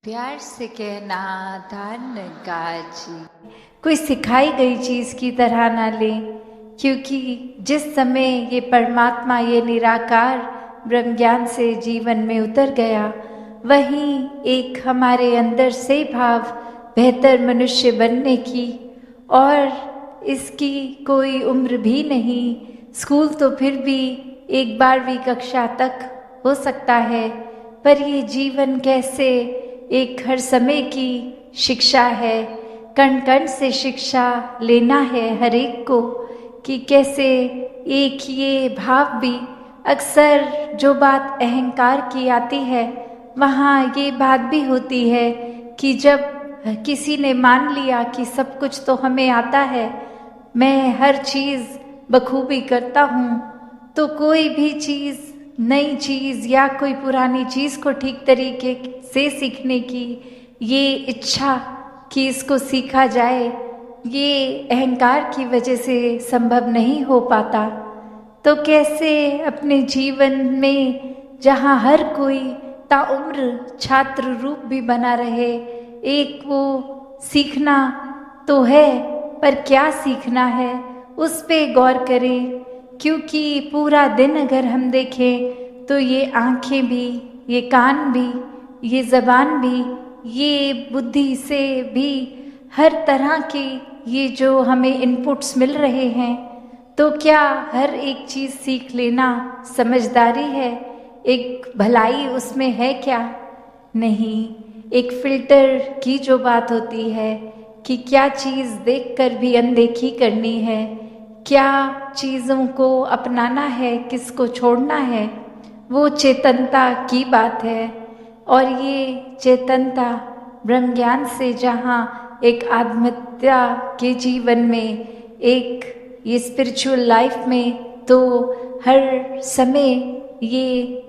प्यार से कहना धन गाजी, कोई सिखाई गई चीज़ की तरह ना ले, क्योंकि जिस समय ये परमात्मा ये निराकार ब्रह्म ज्ञान से जीवन में उतर गया, वहीं एक हमारे अंदर से भाव बेहतर मनुष्य बनने की, और इसकी कोई उम्र भी नहीं। स्कूल तो फिर भी 12वीं कक्षा तक हो सकता है, पर ये जीवन कैसे एक हर समय की शिक्षा है। कण कण से शिक्षा लेना है हर एक को, कि कैसे एक ये भाव भी, अक्सर जो बात अहंकार की आती है वहाँ ये बात भी होती है कि जब किसी ने मान लिया कि सब कुछ तो हमें आता है, मैं हर चीज़ बखूबी करता हूँ, तो कोई भी चीज़, नई चीज़ या कोई पुरानी चीज़ को ठीक तरीके से सीखने की ये इच्छा कि इसको सीखा जाए, ये अहंकार की वजह से संभव नहीं हो पाता। तो कैसे अपने जीवन में, जहाँ हर कोई ताउम्र छात्र रूप भी बना रहे, एक वो सीखना तो है, पर क्या सीखना है उस पे गौर करें। क्योंकि पूरा दिन अगर हम देखें तो ये आँखें भी, ये कान भी, ये ज़बान भी, ये बुद्धि से भी, हर तरह की ये जो हमें इनपुट्स मिल रहे हैं, तो क्या हर एक चीज़ सीख लेना समझदारी है? एक भलाई उसमें है क्या? नहीं। एक फ़िल्टर की जो बात होती है कि क्या चीज़ देखकर भी अनदेखी करनी है, क्या चीज़ों को अपनाना है, किसको छोड़ना है, वो चेतनता की बात है। और ये चेतनता ब्रह्म ज्ञान से जहाँ एक आत्महत्या के जीवन में, एक ये स्पिरिचुअल लाइफ में, तो हर समय ये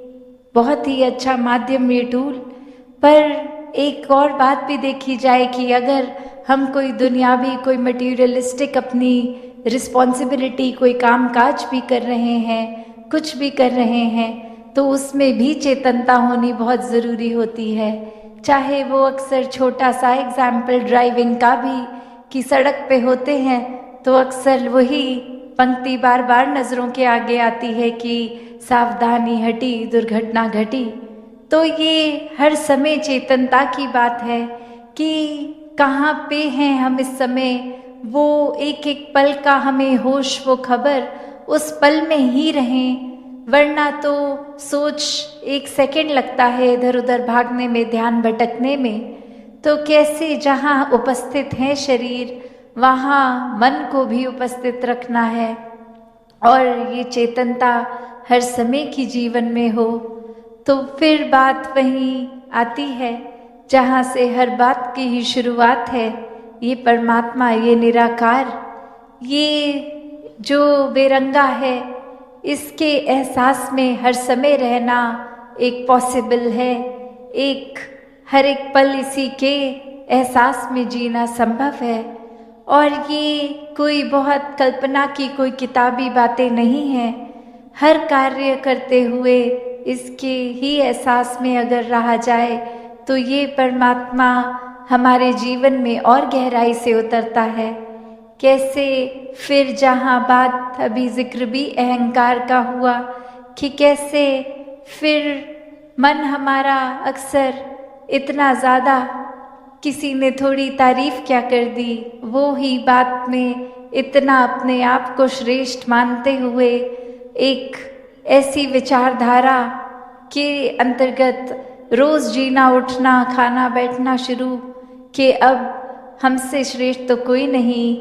बहुत ही अच्छा माध्यम, ये टूल। पर एक और बात भी देखी जाए कि अगर हम कोई दुनियावी, कोई मटीरियलिस्टिक अपनी रिस्पॉन्सिबिलिटी, कोई काम काज भी कर रहे हैं, कुछ भी कर रहे हैं, तो उसमें भी चेतनता होनी बहुत ज़रूरी होती है। चाहे वो अक्सर छोटा सा एग्जाम्पल ड्राइविंग का भी, कि सड़क पे होते हैं तो अक्सर वही पंक्ति बार बार नज़रों के आगे आती है कि सावधानी हटी दुर्घटना घटी। तो ये हर समय चेतनता की बात है कि कहाँ पे हैं हम इस समय, वो एक एक पल का हमें होश, वो खबर, उस पल में ही रहें। वरना तो सोच 1 सेकंड लगता है इधर उधर भागने में, ध्यान भटकने में। तो कैसे जहाँ उपस्थित है शरीर, वहाँ मन को भी उपस्थित रखना है, और ये चेतनता हर समय की जीवन में हो। तो फिर बात वहीं आती है जहाँ से हर बात की ही शुरुआत है, ये परमात्मा, ये निराकार, ये जो बेरंगा है, इसके एहसास में हर समय रहना एक पॉसिबल है। एक हर एक पल इसी के एहसास में जीना संभव है। और ये कोई बहुत कल्पना की कोई किताबी बातें नहीं हैं। हर कार्य करते हुए इसके ही एहसास में अगर रहा जाए, तो ये परमात्मा हमारे जीवन में और गहराई से उतरता है। कैसे फिर जहाँ बात अभी जिक्र भी अहंकार का हुआ, कि कैसे फिर मन हमारा अक्सर इतना ज़्यादा, किसी ने थोड़ी तारीफ़ क्या कर दी, वो ही बात में इतना अपने आप को श्रेष्ठ मानते हुए एक ऐसी विचारधारा के अंतर्गत रोज़ जीना, उठना, खाना, बैठना शुरू, कि अब हमसे श्रेष्ठ तो कोई नहीं।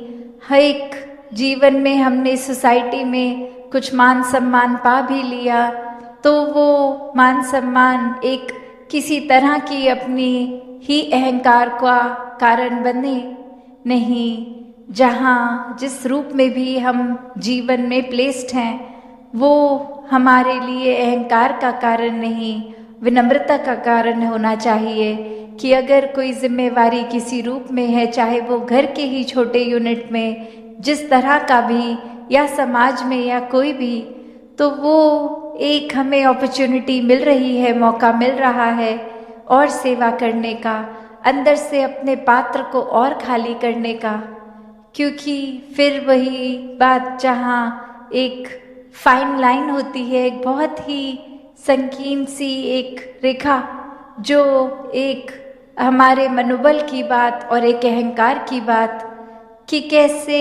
हर एक जीवन में हमने सोसाइटी में कुछ मान सम्मान पा भी लिया, तो वो मान सम्मान एक किसी तरह की अपनी ही अहंकार का कारण बने नहीं। जहाँ जिस रूप में भी हम जीवन में प्लेस्ड हैं, वो हमारे लिए अहंकार का कारण नहीं, विनम्रता का कारण होना चाहिए। कि अगर कोई जिम्मेवारी किसी रूप में है, चाहे वो घर के ही छोटे यूनिट में, जिस तरह का भी, या समाज में, या कोई भी, तो वो एक हमें अपॉर्चुनिटी मिल रही है, मौका मिल रहा है, और सेवा करने का, अंदर से अपने पात्र को और खाली करने का। क्योंकि फिर वही बात जहाँ एक फाइन लाइन होती है, एक बहुत ही संकीर्ण सी एक रेखा, जो एक हमारे मनोबल की बात और एक अहंकार की बात, कि कैसे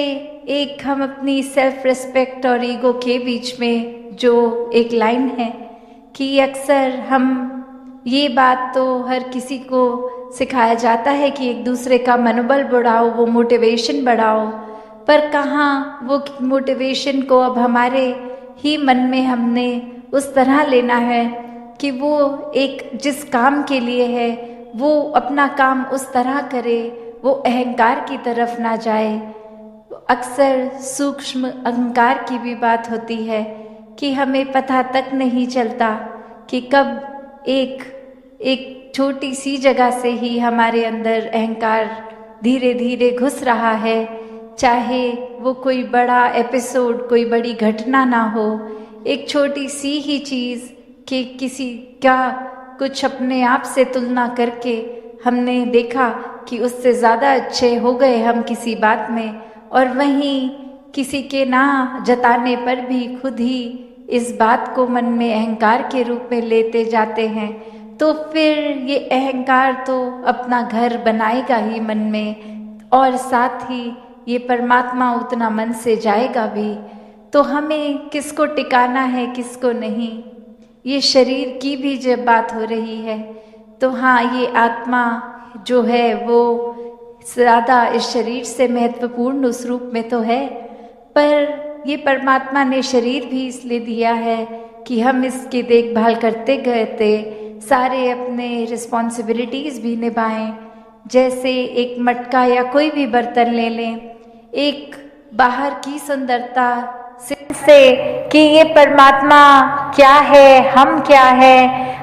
एक हम अपनी सेल्फ रिस्पेक्ट और ईगो के बीच में जो एक लाइन है, कि अक्सर हम ये बात तो हर किसी को सिखाया जाता है कि एक दूसरे का मनोबल बढ़ाओ, वो मोटिवेशन बढ़ाओ, पर कहाँ वो मोटिवेशन को अब हमारे ही मन में हमने उस तरह लेना है कि वो एक जिस काम के लिए है वो अपना काम उस तरह करे, वो अहंकार की तरफ ना जाए। अक्सर सूक्ष्म अहंकार की भी बात होती है कि हमें पता तक नहीं चलता कि कब एक छोटी सी जगह से ही हमारे अंदर अहंकार धीरे धीरे घुस रहा है। चाहे वो कोई बड़ा एपिसोड, कोई बड़ी घटना ना हो, एक छोटी सी ही चीज़ कि किसी का कुछ अपने आप से तुलना करके हमने देखा कि उससे ज़्यादा अच्छे हो गए हम किसी बात में, और वहीं किसी के ना जताने पर भी खुद ही इस बात को मन में अहंकार के रूप में लेते जाते हैं, तो फिर ये अहंकार तो अपना घर बनाएगा ही मन में, और साथ ही ये परमात्मा उतना मन से जाएगा भी। तो हमें किसको टिकाना है, किसको नहीं, ये शरीर की भी जब बात हो रही है तो हाँ, ये आत्मा जो है वो ज़्यादा इस शरीर से महत्वपूर्ण उस रूप में तो है, पर ये परमात्मा ने शरीर भी इसलिए दिया है कि हम इसकी देखभाल करते गए थे, सारे अपने रिस्पॉन्सिबिलिटीज़ भी निभाएं। जैसे एक मटका या कोई भी बर्तन ले लें, एक बाहर की सुंदरता से कि ये परमात्मा क्या है, हम क्या है,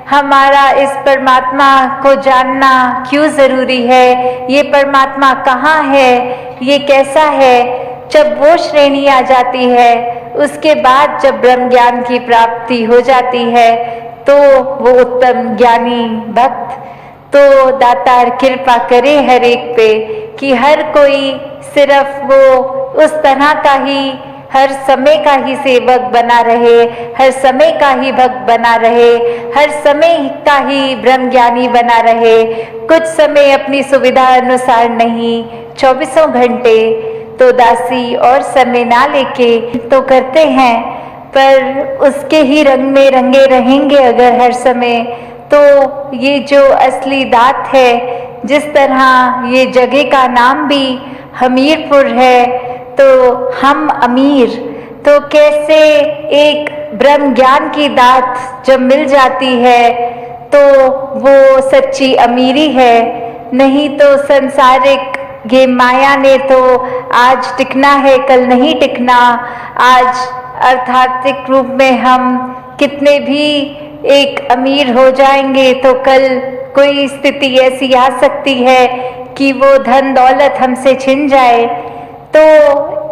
हमारा इस परमात्मा को जानना क्यों ज़रूरी है, ये परमात्मा कहाँ है, ये कैसा है। जब वो श्रेणी आ जाती है, उसके बाद जब ब्रह्म ज्ञान की प्राप्ति हो जाती है, तो वो उत्तम ज्ञानी भक्त तो दातार कृपा करे हर एक पे, कि हर कोई सिर्फ वो उस तरह का ही हर समय का ही सेवक बना रहे, हर समय का ही भक्त बना रहे, हर समय का ही ब्रह्म ज्ञानी बना रहे। कुछ समय अपनी सुविधा अनुसार नहीं, 24 घंटे तो दासी और समय ना लेके तो करते हैं, पर उसके ही रंग में रंगे रहेंगे अगर हर समय, तो ये जो असली दात है, जिस तरह ये जगह का नाम भी हमीरपुर है, तो हम अमीर, तो कैसे एक ब्रह्म ज्ञान की दात जब मिल जाती है तो वो सच्ची अमीरी है। नहीं तो संसारिक ये माया ने तो आज टिकना है, कल नहीं टिकना। आज अर्थार्थिक रूप में हम कितने भी एक अमीर हो जाएंगे तो कल कोई स्थिति ऐसी आ सकती है कि वो धन दौलत हमसे छिन जाए। तो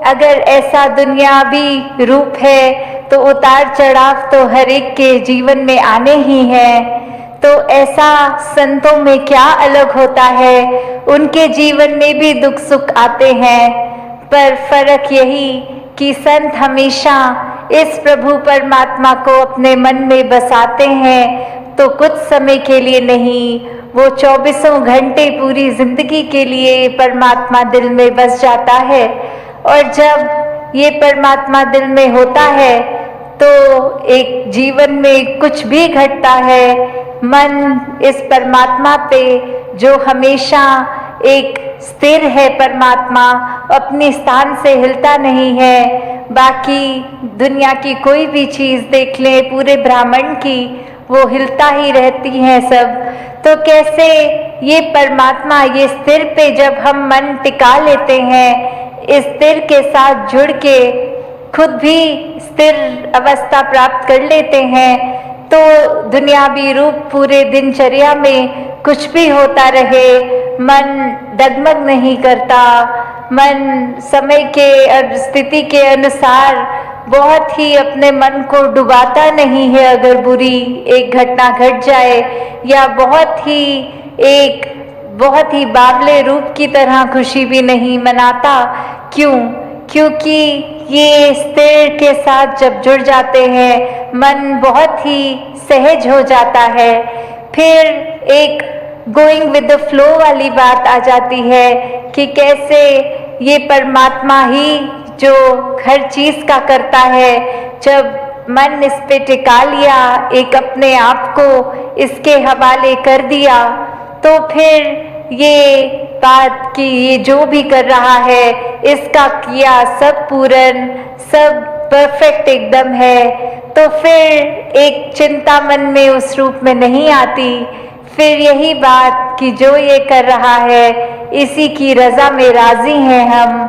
अगर ऐसा दुनियावी रूप है तो उतार चढ़ाव तो हर एक के जीवन में आने ही हैं। तो ऐसा संतों में क्या अलग होता है, उनके जीवन में भी दुख सुख आते हैं, पर फर्क यही कि संत हमेशा इस प्रभु परमात्मा को अपने मन में बसाते हैं, तो कुछ समय के लिए नहीं, वो 24 घंटे पूरी जिंदगी के लिए परमात्मा दिल में बस जाता है। और जब ये परमात्मा दिल में होता है तो एक जीवन में कुछ भी घटता है, मन इस परमात्मा पे जो हमेशा एक स्थिर है, परमात्मा अपने स्थान से हिलता नहीं है। बाकी दुनिया की कोई भी चीज़ देख ले, पूरे ब्रह्मांड की, वो हिलता ही रहती है सब। तो कैसे ये परमात्मा, ये स्थिर पे जब हम मन टिका लेते हैं, इस स्थिर के साथ जुड़ के खुद भी स्थिर अवस्था प्राप्त कर लेते हैं, तो दुनियावी रूप पूरे दिनचर्या में कुछ भी होता रहे, मन डगमग नहीं करता। मन समय के और स्थिति के अनुसार बहुत ही अपने मन को डुबाता नहीं है अगर बुरी एक घटना घट जाए, या बहुत ही बावले रूप की तरह खुशी भी नहीं मनाता। क्यों? क्योंकि ये स्थिर के साथ जब जुड़ जाते हैं, मन बहुत ही सहज हो जाता है। फिर एक गोइंग विद द फ्लो वाली बात आ जाती है कि कैसे ये परमात्मा ही जो हर चीज का करता है, जब मन इस पे टिका लिया, एक अपने आप को इसके हवाले कर दिया, तो फिर ये बात कि ये जो भी कर रहा है इसका किया सब पूर्ण, सब परफेक्ट एकदम है, तो फिर एक चिंता मन में उस रूप में नहीं आती। फिर यही बात कि जो ये कर रहा है इसी की रजा में राजी हैं हम,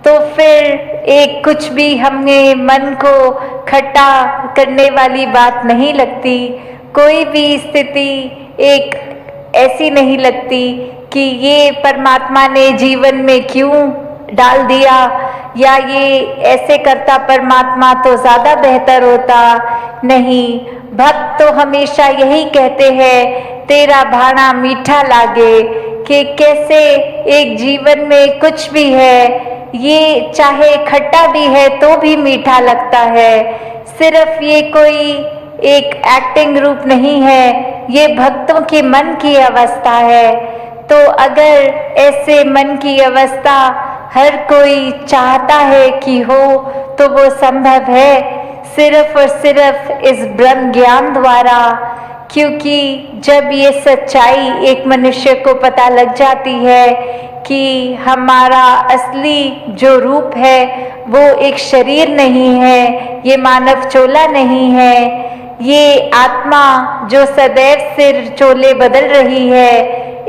तो फिर एक कुछ भी हमें मन को खट्टा करने वाली बात नहीं लगती। कोई भी स्थिति एक ऐसी नहीं लगती कि ये परमात्मा ने जीवन में क्यों डाल दिया, या ये ऐसे करता परमात्मा तो ज़्यादा बेहतर होता। नहीं, भक्त तो हमेशा यही कहते हैं, तेरा भाना मीठा लागे, कि कैसे एक जीवन में कुछ भी है ये चाहे खट्टा भी है तो भी मीठा लगता है। सिर्फ ये कोई एक एक्टिंग रूप नहीं है, ये भक्तों के मन की अवस्था है। तो अगर ऐसे मन की अवस्था हर कोई चाहता है कि हो, तो वो संभव है सिर्फ और सिर्फ इस ब्रह्म ज्ञान द्वारा। क्योंकि जब ये सच्चाई एक मनुष्य को पता लग जाती है कि हमारा असली जो रूप है वो एक शरीर नहीं है, ये मानव चोला नहीं है, ये आत्मा जो सदैव सिर चोले बदल रही है,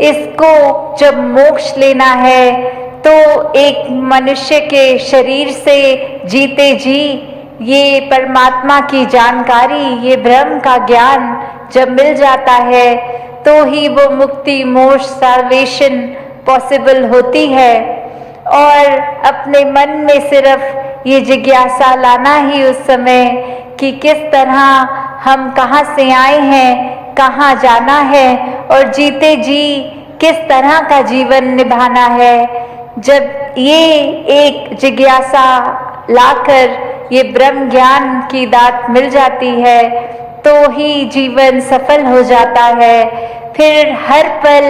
इसको जब मोक्ष लेना है तो एक मनुष्य के शरीर से जीते जी ये परमात्मा की जानकारी, ये ब्रह्म का ज्ञान जब मिल जाता है तो ही वो मुक्ति, मोक्ष, साल्वेशन पॉसिबल होती है। और अपने मन में सिर्फ ये जिज्ञासा लाना ही उस समय कि किस तरह हम कहाँ से आए हैं, कहाँ जाना है, और जीते जी किस तरह का जीवन निभाना है। जब ये एक जिज्ञासा लाकर ये ब्रह्म ज्ञान की दात मिल जाती है तो ही जीवन सफल हो जाता है। फिर हर पल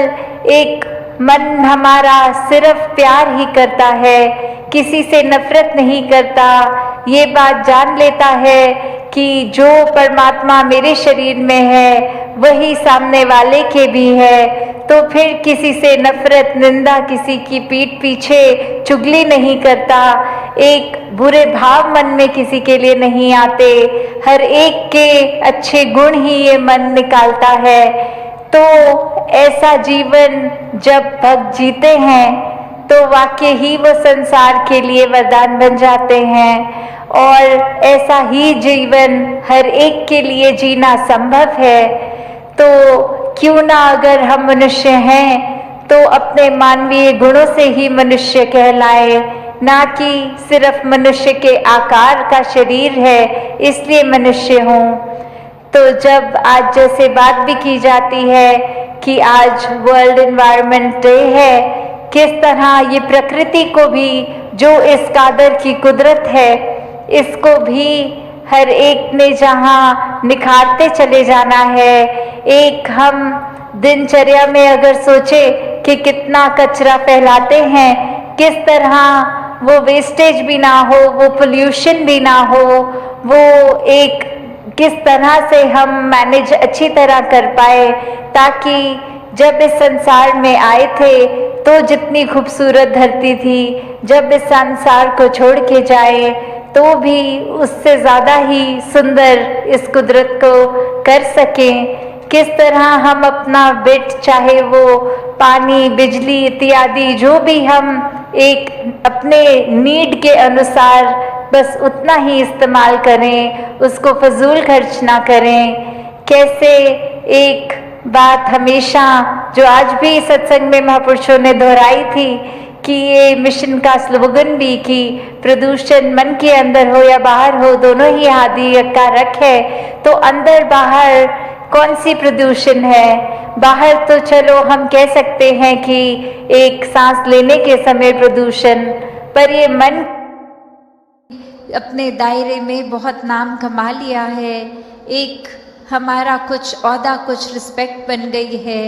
एक मन हमारा सिर्फ प्यार ही करता है, किसी से नफरत नहीं करता। ये बात जान लेता है कि जो परमात्मा मेरे शरीर में है वही सामने वाले के भी है, तो फिर किसी से नफरत, निंदा, किसी की पीठ पीछे चुगली नहीं करता। एक बुरे भाव मन में किसी के लिए नहीं आते, हर एक के अच्छे गुण ही ये मन निकालता है। तो ऐसा जीवन जब भक्त जीते हैं तो वाकई ही वो संसार के लिए वरदान बन जाते हैं, और ऐसा ही जीवन हर एक के लिए जीना संभव है। तो क्यों ना अगर हम मनुष्य हैं तो अपने मानवीय गुणों से ही मनुष्य कहलाए, ना कि सिर्फ मनुष्य के आकार का शरीर है इसलिए मनुष्य हों। तो जब आज जैसे बात भी की जाती है कि आज वर्ल्ड एनवायरनमेंट डे है, किस तरह ये प्रकृति को भी, जो इस कादर की कुदरत है, इसको भी हर एक ने जहाँ निखारते चले जाना है। एक हम दिनचर्या में अगर सोचे कि कितना कचरा फैलाते हैं, किस तरह वो वेस्टेज भी ना हो, वो पोल्यूशन भी ना हो, वो एक किस तरह से हम मैनेज अच्छी तरह कर पाए, ताकि जब इस संसार में आए थे तो जितनी खूबसूरत धरती थी, जब इस संसार को छोड़ के जाए तो भी उससे ज़्यादा ही सुंदर इस कुदरत को कर सकें। किस तरह हम अपना बिट, चाहे वो पानी, बिजली इत्यादि, जो भी हम एक अपने नीड के अनुसार बस उतना ही इस्तेमाल करें, उसको फजूल खर्च ना करें। कैसे एक बात हमेशा जो आज भी सत्संग में महापुरुषों ने दोहराई थी कि ये मिशन का स्लोगन भी कि प्रदूषण मन के अंदर हो या बाहर हो, दोनों ही हानिकारक है। तो अंदर बाहर कौन सी प्रदूषण है? बाहर तो चलो हम कह सकते हैं कि एक सांस लेने के समय प्रदूषण, पर ये मन अपने दायरे में बहुत नाम कमा लिया है। एक हमारा कुछ औहदा, कुछ रिस्पेक्ट बन गई है,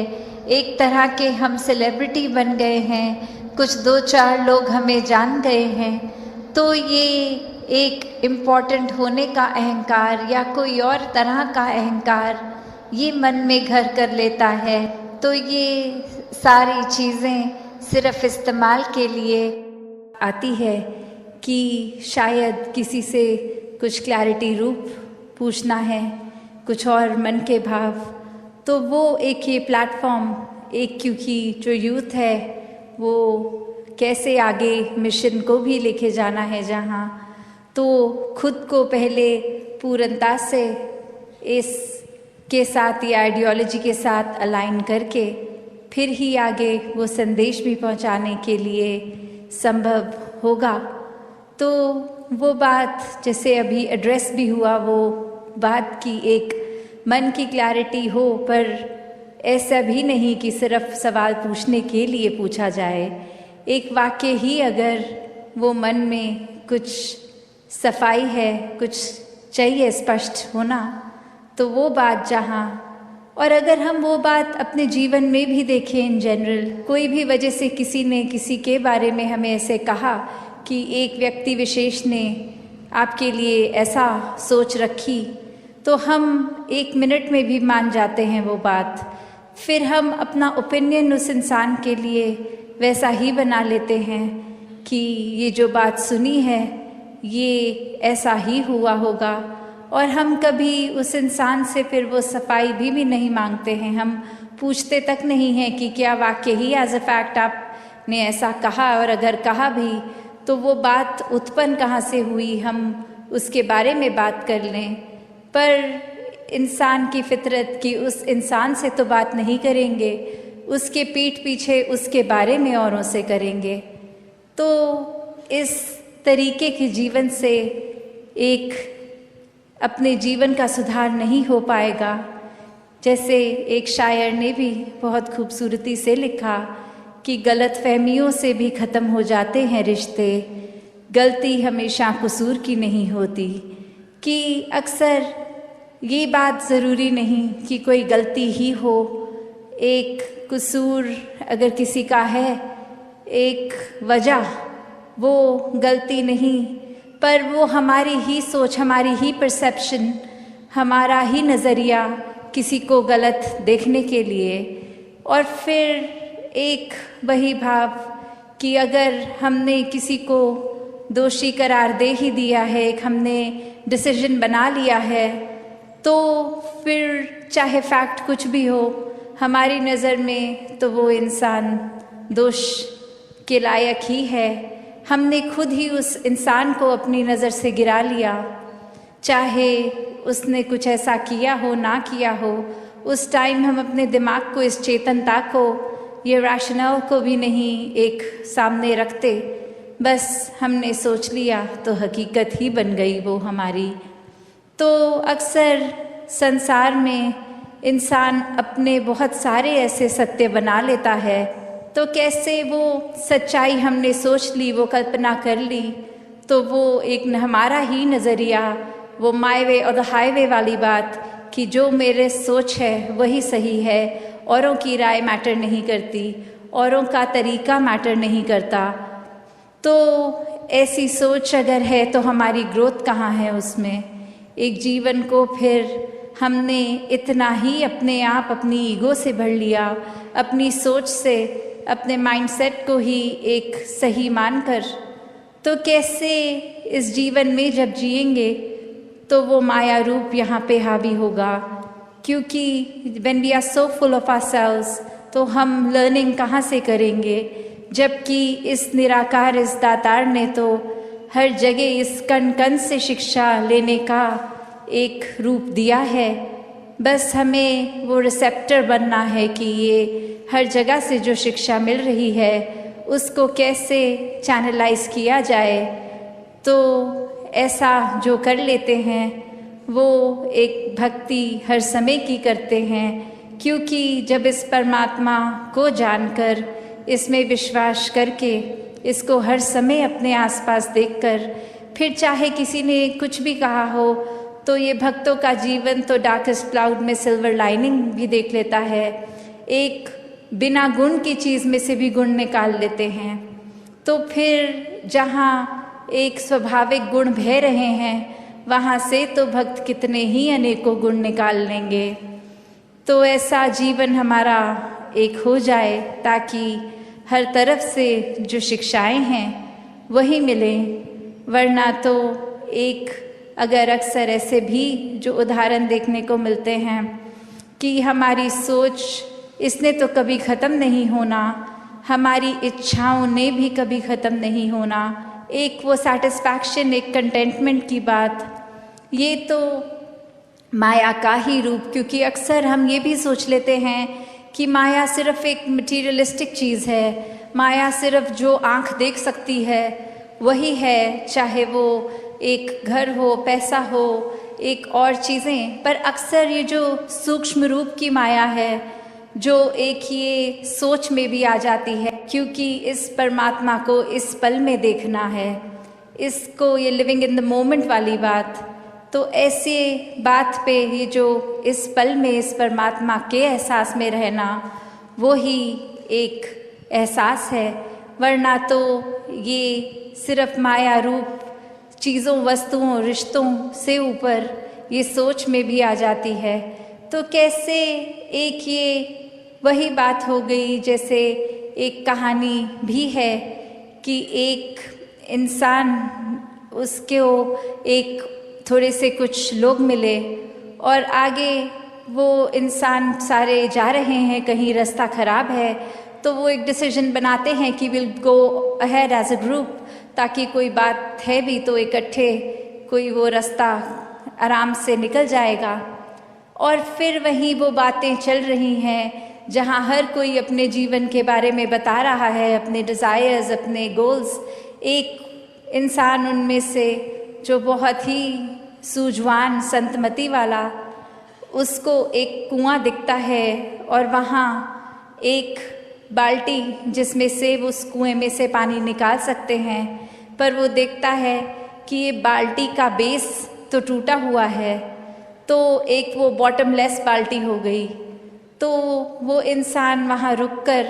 एक तरह के हम सेलिब्रिटी बन गए हैं, कुछ 2-4 लोग हमें जान गए हैं। तो ये एक इम्पॉर्टेंट होने का अहंकार या कोई और तरह का अहंकार ये मन में घर कर लेता है। तो ये सारी चीज़ें सिर्फ इस्तेमाल के लिए आती है कि शायद किसी से कुछ क्लैरिटी रूप पूछना है, कुछ और मन के भाव, तो वो एक ये प्लेटफॉर्म, एक क्योंकि जो यूथ है वो कैसे आगे मिशन को भी लेके जाना है, जहाँ तो खुद को पहले पूर्णता से इसके साथ या आइडियोलॉजी के साथ अलाइन करके फिर ही आगे वो संदेश भी पहुंचाने के लिए संभव होगा। तो वो बात जैसे अभी एड्रेस भी हुआ, वो बात की एक मन की क्लैरिटी हो, पर ऐसा भी नहीं कि सिर्फ सवाल पूछने के लिए पूछा जाए। एक वाक्य ही अगर वो मन में कुछ सफाई है, कुछ चाहिए स्पष्ट होना, तो वो बात जहाँ, और अगर हम वो बात अपने जीवन में भी देखें, इन जनरल कोई भी वजह से किसी ने किसी के बारे में हमें ऐसे कहा कि एक व्यक्ति विशेष ने आपके लिए ऐसा सोच रखी, तो हम 1 मिनट में भी मान जाते हैं वो बात। फिर हम अपना ओपिनियन उस इंसान के लिए वैसा ही बना लेते हैं कि ये जो बात सुनी है ये ऐसा ही हुआ होगा, और हम कभी उस इंसान से फिर वो सफाई भी नहीं मांगते हैं। हम पूछते तक नहीं हैं कि क्या वाकई ही एज अ फैक्ट आपने ऐसा कहा, और अगर कहा भी तो वो बात उत्पन्न कहाँ से हुई, हम उसके बारे में बात कर लें। पर इंसान की फितरत की उस इंसान से तो बात नहीं करेंगे, उसके पीठ पीछे उसके बारे में औरों से करेंगे। तो इस तरीके के जीवन से एक अपने जीवन का सुधार नहीं हो पाएगा। जैसे एक शायर ने भी बहुत खूबसूरती से लिखा कि गलत फहमियों से भी ख़त्म हो जाते हैं रिश्ते, गलती हमेशा कसूर की नहीं होती। कि अक्सर ये बात ज़रूरी नहीं कि कोई गलती ही हो, एक कसूर अगर किसी का है, एक वजह, वो गलती नहीं, पर वो हमारी ही सोच, हमारी ही परसेप्शन, हमारा ही नज़रिया किसी को गलत देखने के लिए। और फिर एक वही भाव कि अगर हमने किसी को दोषी करार दे ही दिया है, एक हमने डिसीजन बना लिया है, तो फिर चाहे फैक्ट कुछ भी हो हमारी नज़र में, तो वो इंसान दोष के लायक ही है। हमने खुद ही उस इंसान को अपनी नज़र से गिरा लिया, चाहे उसने कुछ ऐसा किया हो ना किया हो। उस टाइम हम अपने दिमाग को, इस चेतनता को, ये रैशनल को भी नहीं एक सामने रखते, बस हमने सोच लिया तो हकीकत ही बन गई वो हमारी। तो अक्सर संसार में इंसान अपने बहुत सारे ऐसे सत्य बना लेता है, तो कैसे वो सच्चाई हमने सोच ली, वो कल्पना कर ली, तो वो एक हमारा ही नज़रिया, वो माय वे और द हाईवे वाली बात कि जो मेरे सोच है वही सही है, औरों की राय मैटर नहीं करती, औरों का तरीका मैटर नहीं करता। तो ऐसी सोच अगर है तो हमारी ग्रोथ कहाँ है उसमें? एक जीवन को फिर हमने इतना ही अपने आप, अपनी ईगो से भर लिया, अपनी सोच से, अपने माइंडसेट को ही एक सही मानकर। तो कैसे इस जीवन में जब जिएंगे तो वो माया रूप यहाँ पे हावी होगा, क्योंकि when we are so full of ourselves, तो हम लर्निंग कहाँ से करेंगे, जबकि इस निराकार, इस दातार ने तो हर जगह इस कण कण से शिक्षा लेने का एक रूप दिया है। बस हमें वो रिसेप्टर बनना है कि ये हर जगह से जो शिक्षा मिल रही है उसको कैसे चैनलाइज किया जाए। तो ऐसा जो कर लेते हैं वो एक भक्ति हर समय की करते हैं, क्योंकि जब इस परमात्मा को जानकर, इसमें विश्वास करके, इसको हर समय अपने आसपास देखकर, फिर चाहे किसी ने कुछ भी कहा हो, तो ये भक्तों का जीवन तो डार्केस्ट क्लाउड में सिल्वर लाइनिंग भी देख लेता है। एक बिना गुण की चीज़ में से भी गुण निकाल लेते हैं। तो फिर जहाँ एक स्वाभाविक गुण बह रहे हैं, वहाँ से तो भक्त कितने ही अनेकों गुण निकाल लेंगे। तो ऐसा जीवन हमारा एक हो जाए, ताकि हर तरफ से जो शिक्षाएं हैं वही मिलें। वरना तो एक अगर अक्सर ऐसे भी जो उदाहरण देखने को मिलते हैं कि हमारी सोच, इसने तो कभी ख़त्म नहीं होना, हमारी इच्छाओं ने भी कभी ख़त्म नहीं होना, एक वो सेटिस्फैक्शन, एक कंटेंटमेंट की बात, ये तो माया का ही रूप। क्योंकि अक्सर हम ये भी सोच लेते हैं कि माया सिर्फ एक मटीरियलिस्टिक चीज़ है, माया सिर्फ जो आँख देख सकती है वही है, चाहे वो एक घर हो, पैसा हो, एक और चीज़ें। पर अक्सर ये जो सूक्ष्म रूप की माया है, जो एक ये सोच में भी आ जाती है, क्योंकि इस परमात्मा को इस पल में देखना है, इसको ये लिविंग इन द मोमेंट वाली बात। तो ऐसे बात पे ये जो इस पल में इस परमात्मा के एहसास में रहना, वो ही एक एहसास है। वरना तो ये सिर्फ माया रूप चीज़ों, वस्तुओं, रिश्तों से ऊपर ये सोच में भी आ जाती है। तो कैसे एक ये वही बात हो गई, जैसे एक कहानी भी है कि एक इंसान, उसको एक थोड़े से कुछ लोग मिले और आगे वो इंसान सारे जा रहे हैं, कहीं रास्ता ख़राब है, तो वो एक डिसीजन बनाते हैं कि will go ahead as a group, ताकि कोई बात है भी तो इकट्ठे कोई वो रास्ता आराम से निकल जाएगा। और फिर वहीं वो बातें चल रही हैं जहाँ हर कोई अपने जीवन के बारे में बता रहा है, अपने डिज़ायर्स, अपने गोल्स। एक इंसान उनमें से जो बहुत ही सूझवान, संतमति वाला, उसको एक कुआं दिखता है और वहाँ एक बाल्टी जिसमें से वो उस कुएं में से पानी निकाल सकते हैं, पर वो देखता है कि ये बाल्टी का बेस तो टूटा हुआ है, तो एक वो बॉटमलेस बाल्टी हो गई। तो वो इंसान वहाँ रुककर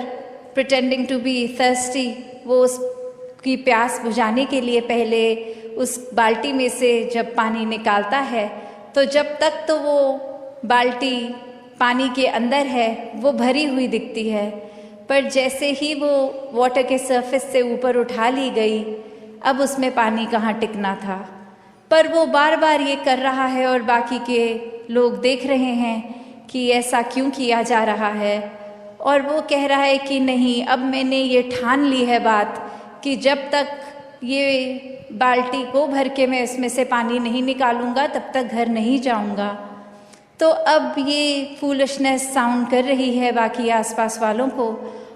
प्रिटेंडिंग टू बी थर्स्टी, वो उसकी प्यास बुझाने के लिए पहले उस बाल्टी में से जब पानी निकालता है, तो जब तक तो वो बाल्टी पानी के अंदर है वो भरी हुई दिखती है, पर जैसे ही वो वाटर के सरफेस से ऊपर उठा ली गई, अब उसमें पानी कहाँ टिकना था। पर वो बार बार ये कर रहा है और बाकी के लोग देख रहे हैं कि ऐसा क्यों किया जा रहा है। और वो कह रहा है कि नहीं, अब मैंने ये ठान ली है बात कि जब तक ये बाल्टी को भर के मैं इसमें से पानी नहीं निकालूंगा तब तक घर नहीं जाऊंगा। तो अब ये फूलिशनेस साउंड कर रही है बाकी आसपास वालों को,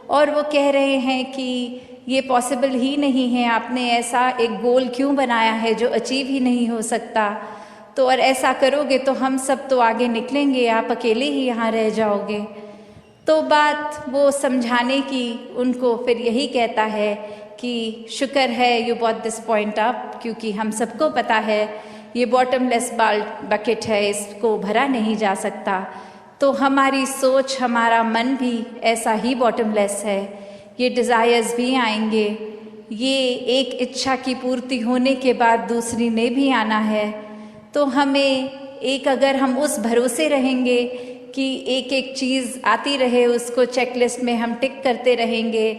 और वो कह रहे हैं कि ये पॉसिबल ही नहीं है, आपने ऐसा एक गोल क्यों बनाया है जो अचीव ही नहीं हो सकता। तो और ऐसा करोगे तो हम सब तो आगे निकलेंगे, आप अकेले ही यहाँ रह जाओगे। तो बात वो समझाने की उनको फिर यही कहता है कि शुक्र है you bought this point up, क्योंकि हम सबको पता है ये बॉटमलेस बकेट है, इसको भरा नहीं जा सकता। तो हमारी सोच, हमारा मन भी ऐसा ही बॉटमलेस है, ये डिज़ायर्स भी आएंगे, ये एक इच्छा की पूर्ति होने के बाद दूसरी ने भी आना है। तो हमें एक, अगर हम उस भरोसे रहेंगे कि एक एक चीज़ आती रहे, उसको चेकलिस्ट में हम टिक करते रहेंगे,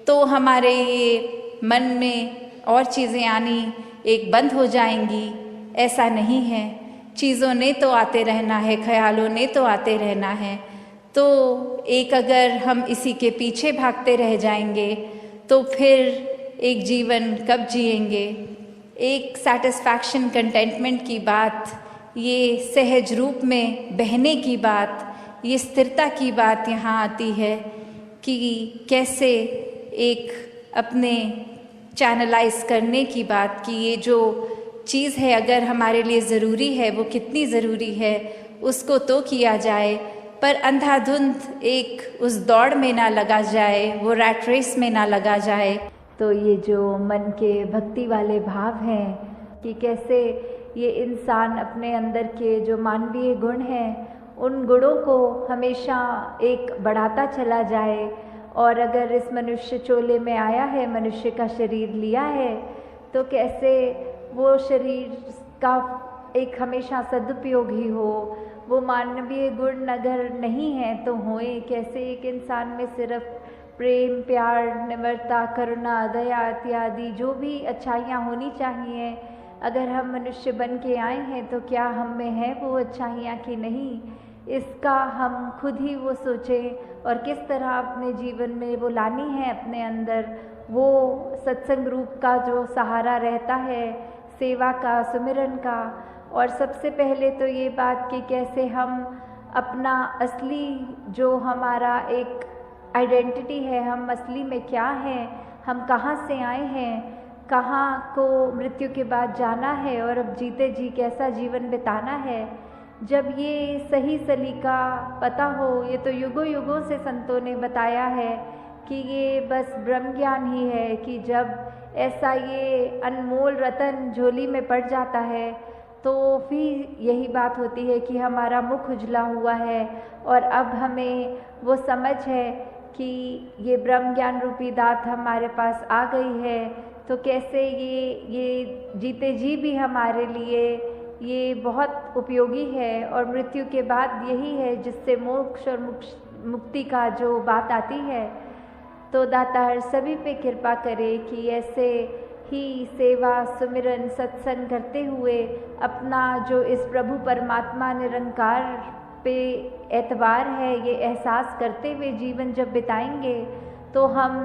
तो हमारे ये मन में और चीज़ें आनी एक बंद हो जाएंगी। ऐसा नहीं है, चीज़ों ने तो आते रहना है, ख्यालों ने तो आते रहना है। तो एक अगर हम इसी के पीछे भागते रह जाएंगे तो फिर एक जीवन कब जिएंगे। एक सेटिस्फैक्शन, कंटेंटमेंट की बात, ये सहज रूप में बहने की बात, ये स्थिरता की बात यहाँ आती है कि कैसे एक अपने चैनलाइज करने की बात की, ये जो चीज़ है अगर हमारे लिए ज़रूरी है, वो कितनी ज़रूरी है उसको तो किया जाए, पर अंधाधुंध एक उस दौड़ में ना लगा जाए, वो रैट रेस में ना लगा जाए। तो ये जो मन के भक्ति वाले भाव हैं कि कैसे ये इंसान अपने अंदर के जो मानवीय गुण हैं उन गुणों को हमेशा एक बढ़ाता चला जाए, और अगर इस मनुष्य चोले में आया है, मनुष्य का शरीर लिया है, तो कैसे वो शरीर का एक हमेशा सदुपयोग ही हो, वो मानवीय गुण अगर नहीं है तो होए, कैसे एक इंसान में सिर्फ प्रेम, प्यार, निम्रता, करुणा, दया इत्यादि जो भी अच्छाइयाँ होनी चाहिए, अगर हम मनुष्य बन के आए हैं तो क्या हम में है वो अच्छाइयाँ कि नहीं, इसका हम खुद ही वो सोचें और किस तरह अपने जीवन में वो लानी है अपने अंदर। वो सत्संग रूप का जो सहारा रहता है, सेवा का, सुमिरन का, और सबसे पहले तो ये बात कि कैसे हम अपना असली जो हमारा एक आइडेंटिटी है, हम असली में क्या हैं, हम कहाँ से आए हैं, कहाँ को मृत्यु के बाद जाना है और अब जीते जी कैसा जीवन बिताना है, जब ये सही सलीका पता हो, ये तो युगों युगों से संतों ने बताया है कि ये बस ब्रह्म ज्ञान ही है कि जब ऐसा ये अनमोल रतन झोली में पड़ जाता है तो फिर यही बात होती है कि हमारा मुख उजला हुआ है और अब हमें वो समझ है कि ये ब्रह्म ज्ञान रूपी दात हमारे पास आ गई है, तो कैसे ये जीते जी भी हमारे लिए ये बहुत उपयोगी है, और मृत्यु के बाद यही है जिससे मोक्ष और मुक्ति का जो बात आती है। तो दातार सभी पे कृपा करे कि ऐसे ही सेवा, सुमिरन, सत्संग करते हुए अपना जो इस प्रभु परमात्मा निरंकार पे एतबार है ये एहसास करते हुए जीवन जब बिताएंगे तो हम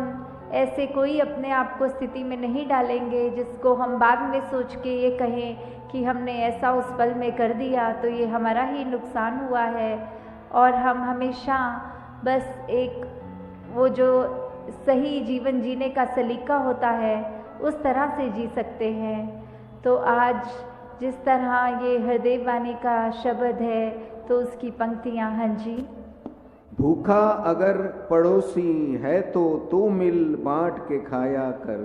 ऐसे कोई अपने आप को स्थिति में नहीं डालेंगे जिसको हम बाद में सोच के ये कहें कि हमने ऐसा उस पल में कर दिया तो ये हमारा ही नुकसान हुआ है, और हम हमेशा बस एक वो जो सही जीवन जीने का सलीका होता है उस तरह से जी सकते हैं। तो आज जिस तरह ये हृदय वाणी का शब्द है तो उसकी पंक्तियाँ, हाँ जी। भूखा अगर पड़ोसी है तो तू मिल बांट के खाया कर।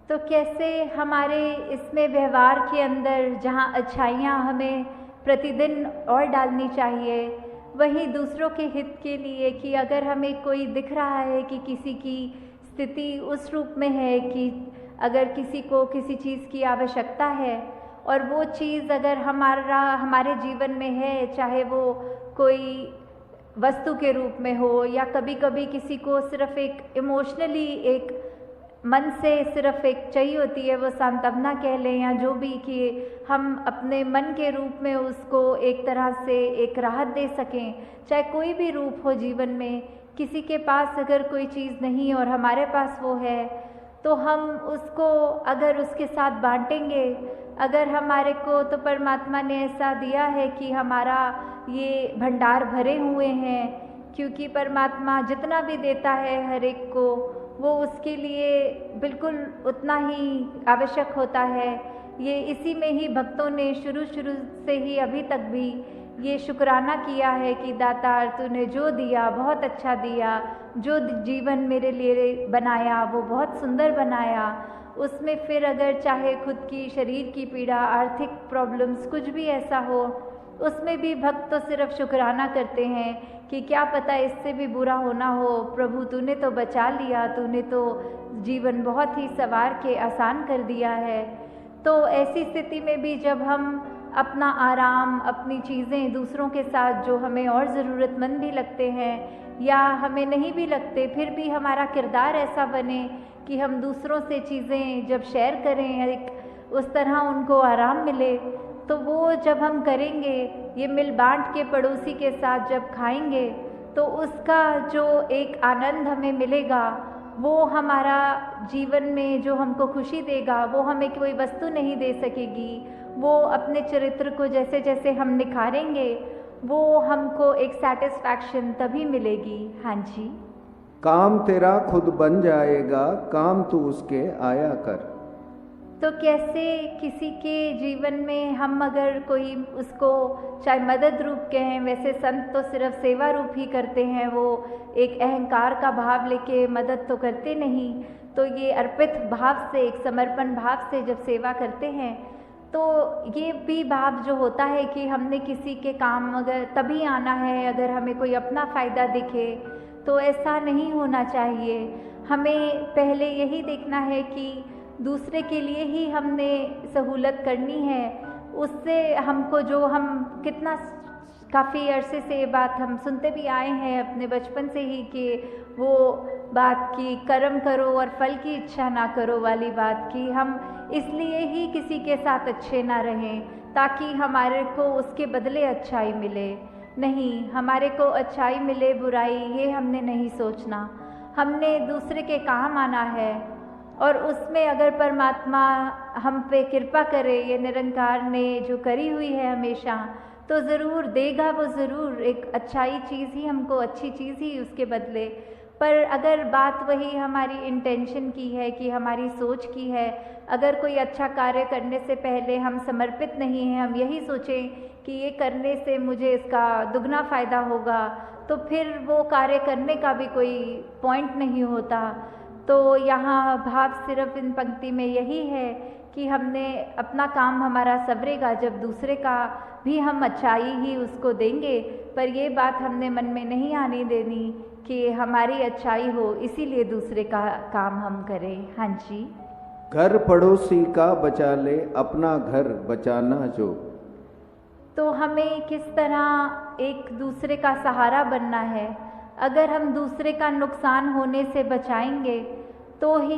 तो कैसे हमारे इसमें व्यवहार के अंदर जहाँ अच्छाइयाँ हमें प्रतिदिन और डालनी चाहिए, वहीं दूसरों के हित के लिए कि अगर हमें कोई दिख रहा है कि किसी की स्थिति उस रूप में है कि अगर किसी को किसी चीज़ की आवश्यकता है और वो चीज़ अगर हमारे जीवन में है, चाहे वो कोई वस्तु के रूप में हो या कभी कभी किसी को सिर्फ एक इमोशनली एक मन से सिर्फ एक चाहिए होती है, वो सांत्वना कह लें या जो भी, कि हम अपने मन के रूप में उसको एक तरह से एक राहत दे सकें, चाहे कोई भी रूप हो जीवन में। किसी के पास अगर कोई चीज़ नहीं और हमारे पास वो है तो हम उसको अगर उसके साथ बांटेंगे, अगर हमारे को तो परमात्मा ने ऐसा दिया है कि हमारा ये भंडार भरे हुए हैं, क्योंकि परमात्मा जितना भी देता है हर एक को वो उसके लिए बिल्कुल उतना ही आवश्यक होता है। ये इसी में ही भक्तों ने शुरू से ही अभी तक भी ये शुक्राना किया है कि दातार तूने जो दिया बहुत अच्छा दिया, जो जीवन मेरे लिए बनाया वो बहुत सुंदर बनाया। उसमें फिर अगर चाहे खुद की शरीर की पीड़ा, आर्थिक प्रॉब्लम्स, कुछ भी ऐसा हो, उसमें भी भक्त तो सिर्फ शुक्राना करते हैं कि क्या पता इससे भी बुरा होना हो, प्रभु तूने तो बचा लिया, तूने तो जीवन बहुत ही संवार के आसान कर दिया है। तो ऐसी स्थिति में भी जब हम अपना आराम, अपनी चीज़ें दूसरों के साथ जो हमें और ज़रूरतमंद भी लगते हैं या हमें नहीं भी लगते, फिर भी हमारा किरदार ऐसा बने कि हम दूसरों से चीज़ें जब शेयर करें, एक उस तरह उनको आराम मिले, तो वो जब हम करेंगे, ये मिल बांट के पड़ोसी के साथ जब खाएंगे तो उसका जो एक आनंद हमें मिलेगा वो हमारा जीवन में जो हमको खुशी देगा वो हमें कोई वस्तु नहीं दे सकेगी। वो अपने चरित्र को जैसे जैसे हम निखारेंगे वो हमको एक सेटिस्फैक्शन तभी मिलेगी। हाँ जी। काम तेरा खुद बन जाएगा, काम तू उसके आया कर। तो कैसे किसी के जीवन में हम अगर कोई उसको चाहे मदद रूप कहें, वैसे संत तो सिर्फ सेवा रूप ही करते हैं, वो एक अहंकार का भाव लेके मदद तो करते नहीं। तो ये अर्पित भाव से, एक समर्पण भाव से जब सेवा करते हैं तो ये भी भाव जो होता है कि हमने किसी के काम अगर तभी आना है अगर हमें कोई अपना फ़ायदा दिखे, तो ऐसा नहीं होना चाहिए। हमें पहले यही देखना है कि दूसरे के लिए ही हमने सहूलत करनी है। उससे हमको जो हम कितना काफ़ी अरसे से ये बात हम सुनते भी आए हैं अपने बचपन से ही कि वो बात की कर्म करो और फल की इच्छा ना करो वाली बात की, हम इसलिए ही किसी के साथ अच्छे ना रहें ताकि हमारे को उसके बदले अच्छाई मिले। नहीं, हमारे को अच्छाई मिले बुराई ये हमने नहीं सोचना। हमने दूसरे के काम आना है और उसमें अगर परमात्मा हम पे कृपा करे, ये निरंकार ने जो करी हुई है हमेशा, तो ज़रूर देगा वो, ज़रूर एक अच्छाई चीज़ ही हमको, अच्छी चीज़ ही उसके बदले। पर अगर बात वही हमारी इंटेंशन की है कि हमारी सोच की है, अगर कोई अच्छा कार्य करने से पहले हम समर्पित नहीं हैं, हम यही सोचें कि ये करने से मुझे इसका दुगना फ़ायदा होगा, तो फिर वो कार्य करने का भी कोई पॉइंट नहीं होता। तो यहाँ भाव सिर्फ इन पंक्ति में यही है कि हमने अपना काम हमारा सवरेगा जब दूसरे का भी हम अच्छाई ही उसको देंगे, पर ये बात हमने मन में नहीं आने देनी कि हमारी अच्छाई हो इसीलिए दूसरे का काम हम करें। हाँ जी। घर पड़ोसी का बचा ले, अपना घर बचाना जो। तो हमें किस तरह एक दूसरे का सहारा बनना है। अगर हम दूसरे का नुकसान होने से बचाएंगे तो ही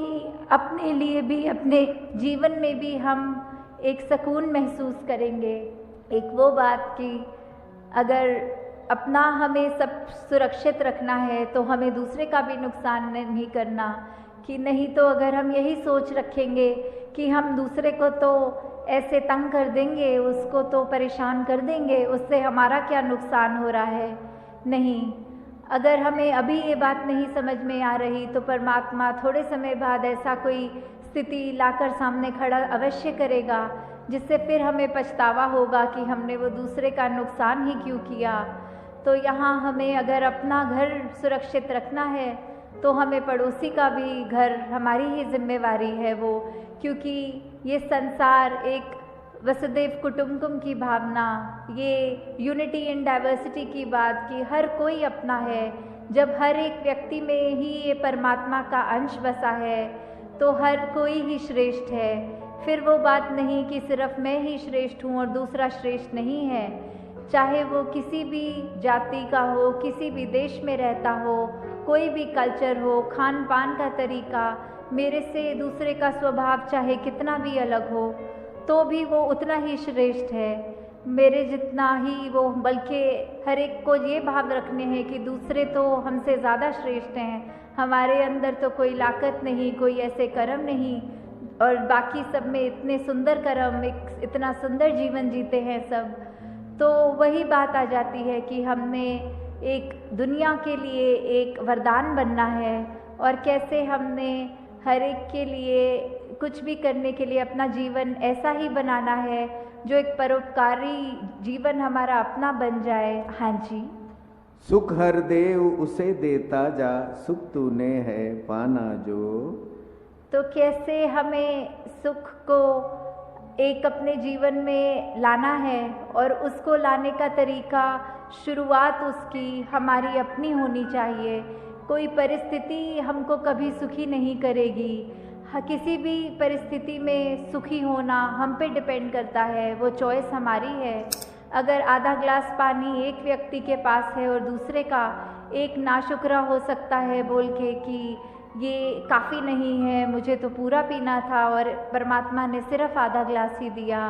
अपने लिए भी, अपने जीवन में भी हम एक सुकून महसूस करेंगे। एक वो बात कि अगर अपना हमें सब सुरक्षित रखना है तो हमें दूसरे का भी नुकसान नहीं करना, कि नहीं तो अगर हम यही सोच रखेंगे कि हम दूसरे को तो ऐसे तंग कर देंगे, उसको तो परेशान कर देंगे, उससे हमारा क्या नुकसान हो रहा है। नहीं, अगर हमें अभी ये बात नहीं समझ में आ रही तो परमात्मा थोड़े समय बाद ऐसा कोई स्थिति लाकर सामने खड़ा अवश्य करेगा जिससे फिर हमें पछतावा होगा कि हमने वो दूसरे का नुकसान ही क्यों किया। तो यहाँ हमें अगर अपना घर सुरक्षित रखना है तो हमें पड़ोसी का भी घर, हमारी ही जिम्मेवारी है वो, क्योंकि ये संसार एक वसुदेव कुटुंबकम की भावना, ये यूनिटी इन डाइवर्सिटी की बात कि हर कोई अपना है। जब हर एक व्यक्ति में ही ये परमात्मा का अंश बसा है तो हर कोई ही श्रेष्ठ है। फिर वो बात नहीं कि सिर्फ मैं ही श्रेष्ठ हूँ और दूसरा श्रेष्ठ नहीं है। चाहे वो किसी भी जाति का हो, किसी भी देश में रहता हो, कोई भी कल्चर हो, खान पान का तरीका, मेरे से दूसरे का स्वभाव चाहे कितना भी अलग हो तो भी वो उतना ही श्रेष्ठ है, मेरे जितना ही वो। बल्कि हर एक को ये भाव रखने हैं कि दूसरे तो हमसे ज़्यादा श्रेष्ठ हैं, हमारे अंदर तो कोई लाकत नहीं, कोई ऐसे कर्म नहीं, और बाकी सब में इतने सुंदर कर्म, इतना सुंदर जीवन जीते हैं सब। तो वही बात आ जाती है कि हमने एक दुनिया के लिए एक वरदान बनना है और कैसे हमने हर एक के लिए कुछ भी करने के लिए अपना जीवन ऐसा ही बनाना है जो एक परोपकारी जीवन हमारा अपना बन जाए। हाँ जी। सुख हर देव उसे देता जा, सुख तूने है पाना जो। तो कैसे हमें सुख को एक अपने जीवन में लाना है और उसको लाने का तरीका, शुरुआत उसकी हमारी अपनी होनी चाहिए। कोई परिस्थिति हमको कभी सुखी नहीं करेगी। किसी भी परिस्थिति में सुखी होना हम पे डिपेंड करता है, वो चॉइस हमारी है। अगर आधा ग्लास पानी एक व्यक्ति के पास है और दूसरे का एक नाशुक्रा हो सकता है बोल के कि ये काफ़ी नहीं है, मुझे तो पूरा पीना था और परमात्मा ने सिर्फ आधा ग्लास ही दिया,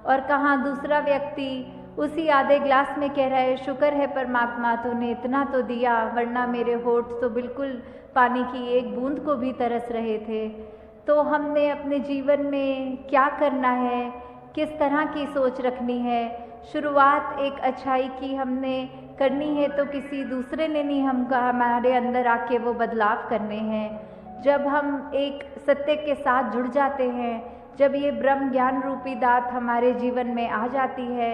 और कहाँ दूसरा व्यक्ति उसी आधे ग्लास में कह रहा है शुक्र है परमात्मा तूने इतना तो दिया, वरना मेरे होठ तो बिल्कुल पानी की एक बूंद को भी तरस रहे थे। तो हमने अपने जीवन में क्या करना है, किस तरह की सोच रखनी है। शुरुआत एक अच्छाई की हमने करनी है तो किसी दूसरे ने नहीं हमारे अंदर आके वो बदलाव करने हैं। जब हम एक सत्य के साथ जुड़ जाते हैं, जब ये ब्रह्म ज्ञान रूपी दात हमारे जीवन में आ जाती है,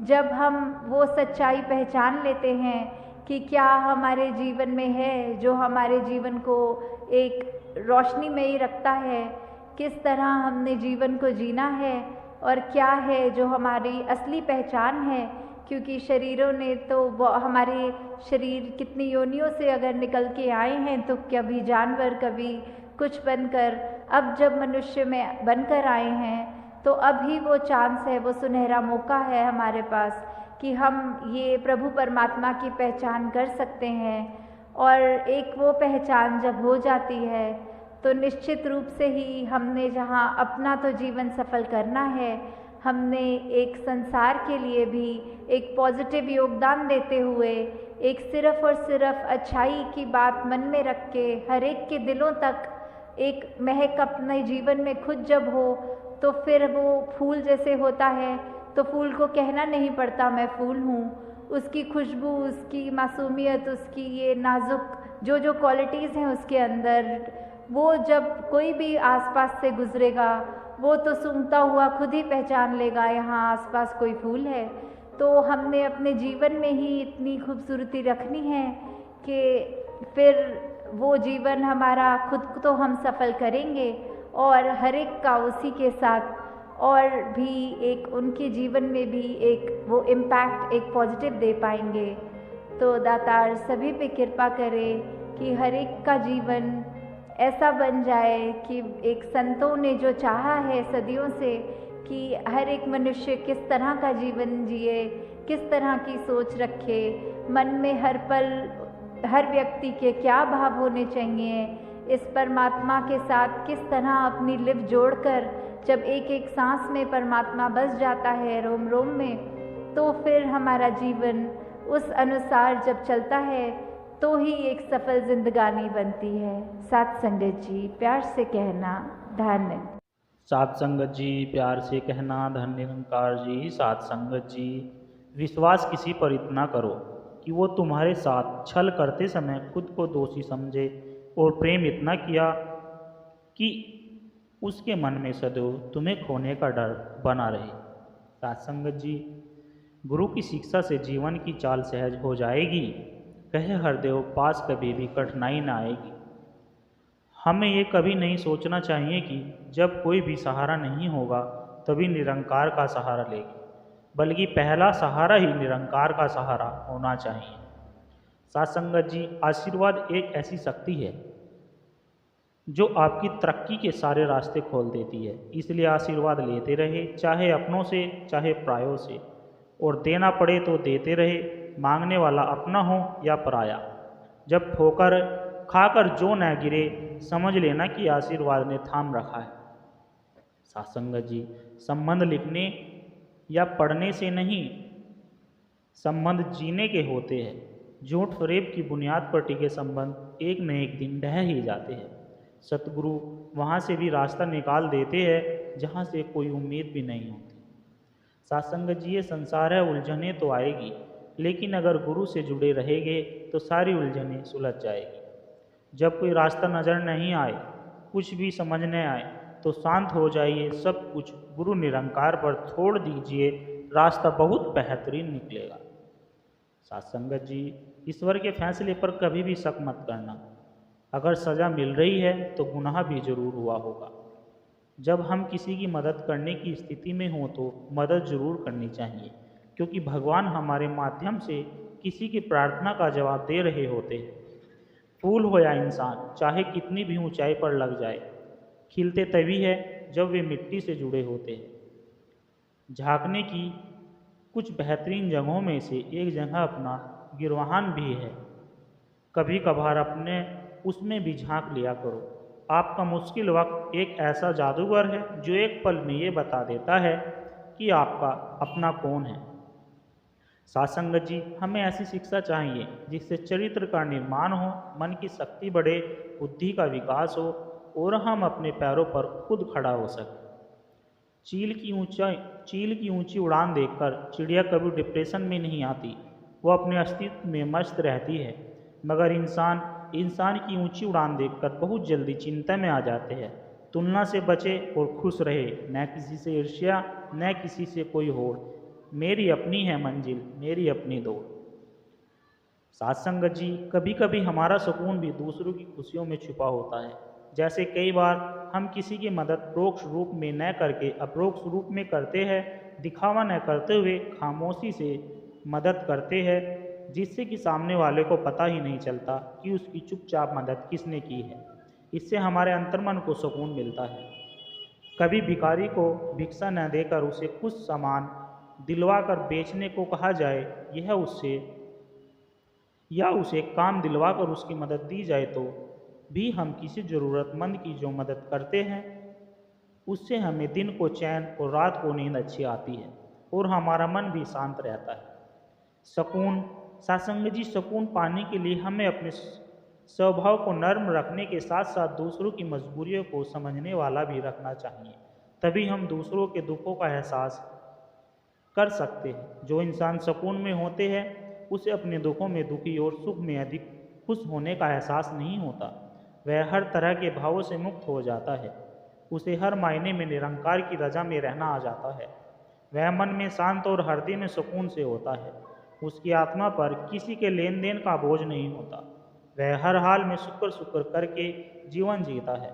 जब हम वो सच्चाई पहचान लेते हैं कि क्या हमारे जीवन में है जो हमारे जीवन को एक रोशनी में ही रखता है, किस तरह हमने जीवन को जीना है और क्या है जो हमारी असली पहचान है। क्योंकि शरीरों ने तो हमारे शरीर कितनी योनियों से अगर निकल के आए हैं, तो कभी जानवर कभी कुछ बनकर, अब जब मनुष्य में बनकर आए हैं तो अभी वो चांस है, वो सुनहरा मौका है हमारे पास कि हम ये प्रभु परमात्मा की पहचान कर सकते हैं। और एक वो पहचान जब हो जाती है तो निश्चित रूप से ही हमने जहाँ अपना तो जीवन सफल करना है, हमने एक संसार के लिए भी एक पॉजिटिव योगदान देते हुए एक सिर्फ और सिर्फ अच्छाई की बात मन में रख के हर एक के दिलों तक एक महक अपने जीवन में खुद जब हो, तो फिर वो फूल जैसे होता है तो फूल को कहना नहीं पड़ता मैं फूल हूँ। उसकी खुशबू, उसकी मासूमियत, उसकी ये नाजुक जो क्वालिटीज़ हैं उसके अंदर, वो जब कोई भी आसपास से गुजरेगा वो तो सूंघता हुआ खुद ही पहचान लेगा यहाँ आसपास कोई फूल है। तो हमने अपने जीवन में ही इतनी खूबसूरती रखनी है कि फिर वो जीवन हमारा खुद तो हम सफल करेंगे और हर एक का उसी के साथ और भी एक उनके जीवन में भी एक वो इम्पैक्ट एक पॉजिटिव दे पाएंगे। तो दातार सभी पे कृपा करे कि हर एक का जीवन ऐसा बन जाए कि एक संतों ने जो चाहा है सदियों से कि हर एक मनुष्य किस तरह का जीवन जिए, किस तरह की सोच रखे, मन में हर पल हर व्यक्ति के क्या भाव होने चाहिए, इस परमात्मा के साथ किस तरह अपनी लिव जोड़कर जब एक एक सांस में परमात्मा बस जाता है रोम रोम में, तो फिर हमारा जीवन उस अनुसार जब चलता है तो ही एक सफल जिंदगानी बनती है। सात संगत जी प्यार से कहना धन्य। सात संगत जी प्यार से कहना धन्य निरंकार जी। सात संगत जी विश्वास किसी पर इतना करो कि वो तुम्हारे साथ छल करते समय खुद को दोषी समझे, और प्रेम इतना किया कि उसके मन में सदैव तुम्हें खोने का डर बना रहे। सात संगत जी गुरु की शिक्षा से जीवन की चाल सहज हो जाएगी, कहे हरदेव पास कभी भी कठिनाई ना आएगी। हमें ये कभी नहीं सोचना चाहिए कि जब कोई भी सहारा नहीं होगा तभी निरंकार का सहारा लेगी, बल्कि पहला सहारा ही निरंकार का सहारा होना चाहिए। सात संगत जी आशीर्वाद एक ऐसी शक्ति है जो आपकी तरक्की के सारे रास्ते खोल देती है, इसलिए आशीर्वाद लेते रहे, चाहे अपनों से चाहे परायों से, और देना पड़े तो देते रहे, मांगने वाला अपना हो या पराया। जब ठोकर खाकर जो न गिरे समझ लेना कि आशीर्वाद ने थाम रखा है। सात संगत जी संबंध लिखने या पढ़ने से नहीं, संबंध जीने के होते हैं। झूठ फरेब की बुनियाद पर टिके संबंध एक न एक दिन ढह ही जाते हैं। सतगुरु वहाँ से भी रास्ता निकाल देते हैं जहाँ से कोई उम्मीद भी नहीं होती। सात संगत जी ये संसार है, उलझने तो आएगी, लेकिन अगर गुरु से जुड़े रहेंगे तो सारी उलझनें सुलझ जाएगी। जब कोई रास्ता नज़र नहीं आए, कुछ भी समझ न आए, तो शांत हो जाइए, सब कुछ गुरु निरंकार पर छोड़ दीजिए, रास्ता बहुत बेहतरीन निकलेगा। सात संगत जी ईश्वर के फैसले पर कभी भी शक मत करना। अगर सज़ा मिल रही है तो गुनाह भी जरूर हुआ होगा। जब हम किसी की मदद करने की स्थिति में हों तो मदद जरूर करनी चाहिए, क्योंकि भगवान हमारे माध्यम से किसी की प्रार्थना का जवाब दे रहे होते हैं। फूल हो या इंसान, चाहे कितनी भी ऊंचाई पर लग जाए, खिलते तभी है जब वे मिट्टी से जुड़े होते हैं। झांकने की कुछ बेहतरीन जगहों में से एक जगह अपना गिरवान भी है। कभी कभार अपने उसमें भी झांक लिया करो। आपका मुश्किल वक्त एक ऐसा जादूगर है जो एक पल में ये बता देता है कि आपका अपना कौन है। सात संगत जी हमें ऐसी शिक्षा चाहिए जिससे चरित्र का निर्माण हो, मन की शक्ति बढ़े, बुद्धि का विकास हो और हम अपने पैरों पर खुद खड़ा हो सके। चील की ऊंची उड़ान देखकर चिड़िया कभी डिप्रेशन में नहीं आती, वो अपने अस्तित्व में मस्त रहती है। मगर इंसान की ऊंची उड़ान देखकर बहुत जल्दी चिंता में आ जाते हैं। तुलना से बचे और खुश रहे, न किसी से ईर्ष्या, न किसी से कोई होड़। मेरी अपनी है मंजिल, मेरी अपनी दौड़। साथ संगत जी, कभी कभी हमारा सुकून भी दूसरों की खुशियों में छुपा होता है। जैसे कई बार हम किसी की मदद परोक्ष रूप में न करके अपरोक्ष रूप में करते हैं, दिखावा न करते हुए खामोशी से मदद करते हैं, जिससे कि सामने वाले को पता ही नहीं चलता कि उसकी चुपचाप मदद किसने की है। इससे हमारे अंतर्मन को सुकून मिलता है। कभी भिखारी को भिक्षा न देकर उसे कुछ सामान दिलवा कर बेचने को कहा जाए, या उसे काम दिलवाकर उसकी मदद दी जाए, तो भी हम किसी ज़रूरतमंद की जो मदद करते हैं उससे हमें दिन को चैन और रात को नींद अच्छी आती है और हमारा मन भी शांत रहता है। सुकून, सत्संग जी, सुकून पाने के लिए हमें अपने स्वभाव को नर्म रखने के साथ साथ दूसरों की मजबूरियों को समझने वाला भी रखना चाहिए। तभी हम दूसरों के दुखों का एहसास कर सकते हैं। जो इंसान सुकून में होते हैं उसे अपने दुखों में दुखी और सुख में अधिक खुश होने का एहसास नहीं होता। वह हर तरह के भावों से मुक्त हो जाता है। उसे हर मायने में निरंकार की रजा में रहना आ जाता है। वह मन में शांत और हृदय में सुकून से होता है। उसकी आत्मा पर किसी के लेन देन का बोझ नहीं होता। वह हर हाल में शुक्र करके जीवन जीता है।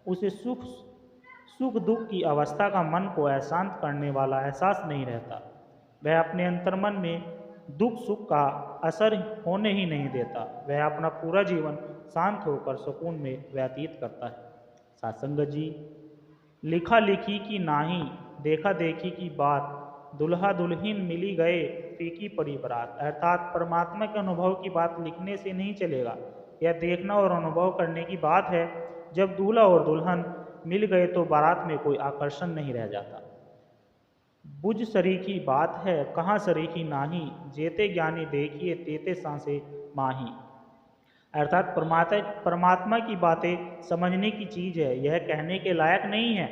उसे सुख दुख की अवस्था का मन को अशांत करने वाला एहसास नहीं रहता। वह अपने अंतर्मन में दुख सुख का असर होने ही नहीं देता। वह अपना पूरा जीवन शांत होकर सुकून में व्यतीत करता है। सत्संग जी, लिखा लिखी की नाही, देखा देखी की बात, दुल्हा दुल्हन मिली गए, फीकी पड़ी बारात। अर्थात परमात्मा के अनुभव की बात लिखने से नहीं चलेगा। यह देखना और अनुभव करने की बात है। जब दूल्हा और दुल्हन मिल गए तो बारात में कोई आकर्षण नहीं रह जाता। बुझ सरीखी बात है, कहाँ सरीखी नाही, जेते ज्ञानी देखिए तेते सांसे माही। अर्थात परमात्मा की बातें समझने की चीज़ है, यह कहने के लायक नहीं है।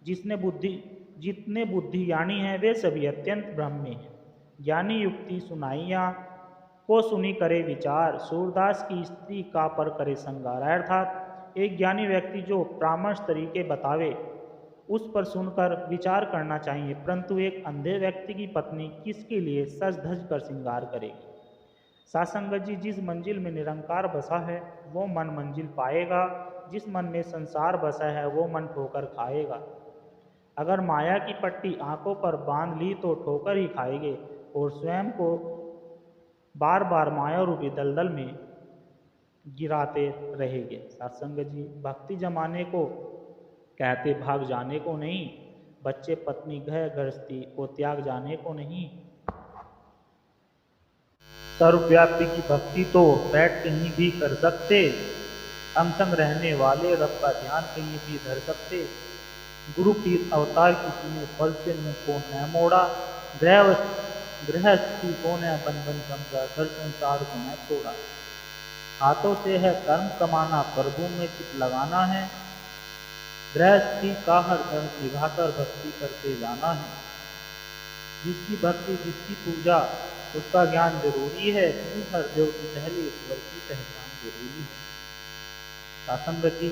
जितने बुद्धि ज्ञानी हैं वे सभी अत्यंत ब्रह्म में हैं। ज्ञानी युक्ति सुनाइया को सुनी करे विचार, सूरदास की स्त्री का पर करे संगार। अर्थात एक ज्ञानी व्यक्ति जो परामर्श तरीके बतावे उस पर सुनकर विचार करना चाहिए, परंतु एक अंधे व्यक्ति की पत्नी किसके लिए सज धज कर श्रृंगार करेगी। सासंगत जी, जिस मंजिल में निरंकार बसा है वो मन मंजिल पाएगा। जिस मन में संसार बसा है वो मन ठोकर खाएगा। अगर माया की पट्टी आंखों पर बांध ली तो ठोकर ही खाएंगे और स्वयं को बार बार माया रूपी दलदल में गिराते रहेंगे। सत्संग जी, भक्ति जमाने को कहते भाग जाने को नहीं, बच्चे पत्नी घर गृहस्थी को त्याग जाने को नहीं। सर्वव्यापी की भक्ति तो बैठ कहीं भी कर सकते, अंग संग रहने वाले रब का ध्यान कहीं भी धर सकते। गुरु की अवतार किसी ने फल से मुंह को न मोड़ा, गृहस्थी को न बन बन समझा, घर संसार को न छोड़ा। हाथों से है कर्म कमाना, प्रभु में चित लगाना है। गृहस्थी का हर दर्द निभाकर भक्ति करते जाना है। जिसकी भक्ति जिसकी पूजा उसका ज्ञान जरूरी है। हर देव की पहले ईश्वर की पहचान जरूरी है। सासंगत जी,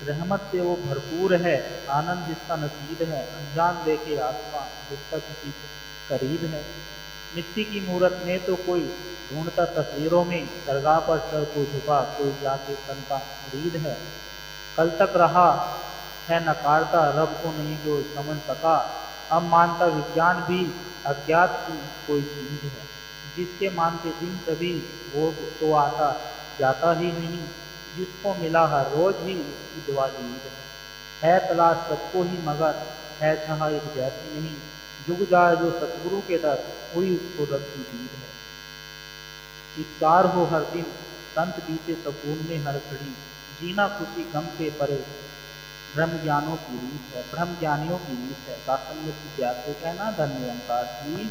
रहमत से वो भरपूर है, आनंद जिसका नसीब है। अनजान देखे आत्मा जिसका किसी करीब है। मिट्टी की मूरत में तो कोई ढूंढता तस्वीरों में, दरगाह पर सर को झुका कोई जाके तन का मुरीद है। कल तक रहा है नकारता, रब को नहीं जो समझ सका। अब मानता विज्ञान भी अज्ञात की कोई चीज है। जिसके मानते दिन कभी वो तो आता जाता ही नहीं। जिसको मिला हर रोज ही उसकी दुआ ईद है। तलाश सबको ही मगर है चाह एक जैसी नहीं। जुग जाए जो सतगुरु के दर हुई उसको रब की दीद है। इफ्तार हो हर दिन संत बीते सुकून में हर घड़ी। जीना खुशी गम से परे ब्रह्म ज्ञानियों की रीत है। ब्रह्म ज्ञानियों की रीत है। सासंग की प्यार से कहना धन्य निरंकार जी।